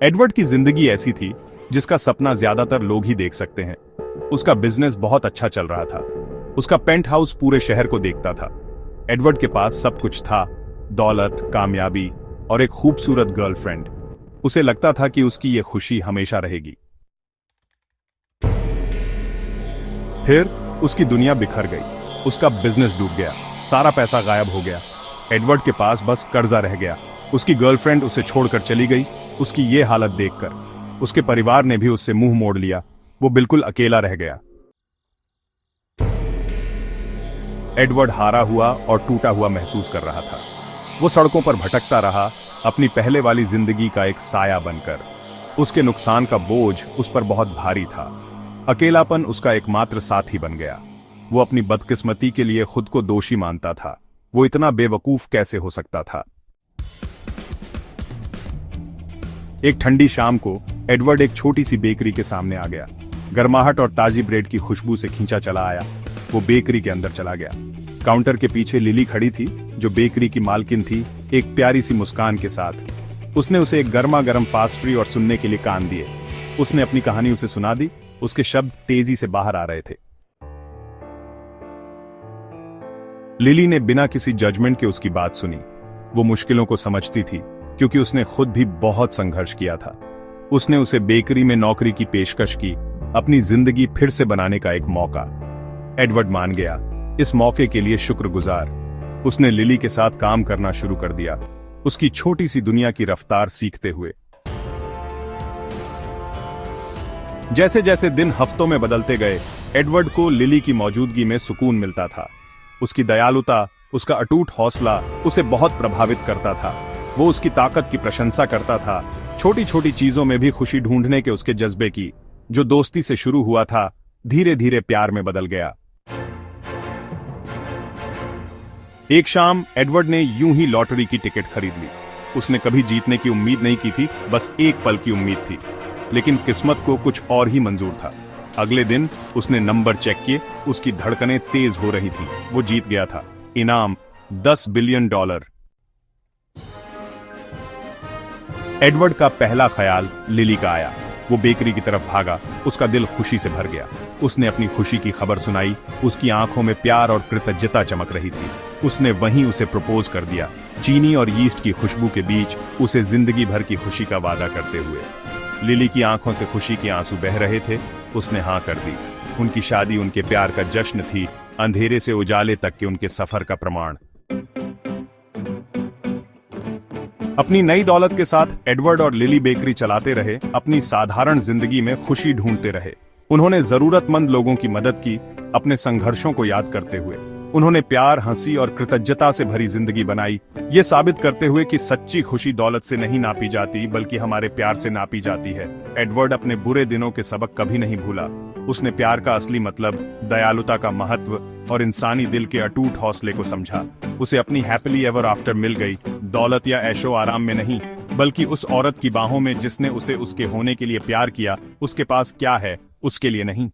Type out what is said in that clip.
Edward की जिंदगी ऐसी थी जिसका सपना ज्यादातर लोग ही देख सकते हैं। उसका बिजनेस बहुत अच्छा चल रहा था। उसका पेंट हाउस पूरे शहर को देखता था। एडवर्ड के पास सब कुछ था, दौलत, कामयाबी और एक खूबसूरत गर्लफ्रेंड। उसे लगता था कि उसकी ये खुशी हमेशा रहेगी। फिर उसकी दुनिया बिखर गई। उसका बिजनेस डूब गया, सारा पैसा गायब हो गया। एडवर्ड के पास बस कर्जा रह गया। उसकी गर्लफ्रेंड उसे छोड़कर चली गई। उसकी ये हालत देखकर उसके परिवार ने भी उससे मुंह मोड़ लिया। वो बिल्कुल अकेला रह गया। एडवर्ड हारा हुआ और टूटा हुआ महसूस कर रहा था। वो सड़कों पर भटकता रहा, अपनी पहले वाली जिंदगी का एक साया बनकर। उसके नुकसान का बोझ उस पर बहुत भारी था। अकेलापन उसका एकमात्र साथी बन गया। वो अपनी बदकिस्मती के लिए खुद को दोषी मानता था। वो इतना बेवकूफ कैसे हो सकता था। एक ठंडी शाम को एडवर्ड एक छोटी सी बेकरी के सामने आ गया। गर्माहट और ताजी ब्रेड की खुशबू से खींचा चला आया। वो बेकरी के अंदर चला गया। काउंटर के पीछे लिली खड़ी थी, जो बेकरी की मालकिन थी, एक प्यारी सी मुस्कान के साथ। उसने उसे एक गर्मा गर्म पास्ट्री और सुनने के लिए कान दिए। उसने अपनी कहानी उसे सुना दी। उसके शब्द तेजी से बाहर आ रहे थे। लिली ने बिना किसी जजमेंट के उसकी बात सुनी। वो मुश्किलों को समझती थी, क्योंकि उसने खुद भी बहुत संघर्ष किया था। उसने उसे बेकरी में नौकरी की पेशकश की, अपनी जिंदगी फिर से बनाने का एक मौका। एडवर्ड मान गया, इस मौके के लिए शुक्रगुजार। उसने लिली के साथ काम करना शुरू कर दिया, उसकी छोटी सी दुनिया की रफ्तार सीखते हुए। जैसे जैसे दिन हफ्तों में बदलते गए, एडवर्ड को लिली की मौजूदगी में सुकून मिलता था। उसकी दयालुता, उसका अटूट हौसला उसे बहुत प्रभावित करता था। वो उसकी ताकत की प्रशंसा करता था, छोटी छोटी चीजों में भी खुशी ढूंढने के उसके जज्बे की, जो दोस्ती से शुरू हुआ था, धीरे धीरे प्यार में बदल गया। एक शाम एडवर्ड ने यूं ही लॉटरी की टिकट खरीद ली। उसने कभी जीतने की उम्मीद नहीं की थी, बस एक पल की उम्मीद थी। लेकिन किस्मत को कुछ और ही मंजूर था। अगले दिन उसने नंबर चेक किए, उसकी धड़कनें तेज हो रही थी। वो जीत गया था। इनाम $10 बिलियन। एडवर्ड का पहला ख्याल लिली का आया। वो बेकरी की तरफ भागा। उसका दिल खुशी से भर गया। उसने अपनी खुशी की खबर सुनाई। उसकी आंखों में प्यार और कृतज्ञता चमक रही थी। उसने वहीं उसे प्रपोज कर दिया, चीनी और यीस्ट की खुशबू के बीच, उसे जिंदगी भर की खुशी का वादा करते हुए। लिली की आंखों से खुशी के आंसू बह रहे थे। उसने हाँ कर दी। उनकी शादी उनके प्यार का जश्न थी, अंधेरे से उजाले तक के उनके सफर का प्रमाण। अपनी नई दौलत के साथ एडवर्ड और लिली बेकरी चलाते रहे, अपनी साधारण जिंदगी में खुशी ढूंढते रहे। उन्होंने जरूरतमंद लोगों की मदद की, अपने संघर्षों को याद करते हुए। उन्होंने प्यार, हंसी और कृतज्ञता से भरी जिंदगी बनाई, ये साबित करते हुए कि सच्ची खुशी दौलत से नहीं नापी जाती, बल्कि हमारे प्यार से नापी जाती है। एडवर्ड अपने बुरे दिनों के सबक कभी नहीं भूला। उसने प्यार का असली मतलब, दयालुता का महत्व और इंसानी दिल के अटूट हौसले को समझा। उसे अपनी हैप्पीली एवर आफ्टर मिल गई, दौलत या ऐशो आराम में नहीं, बल्कि उस औरत की बाहों में जिसने उसे उसके होने के लिए प्यार किया। उसके पास क्या है, उसके लिए नहीं।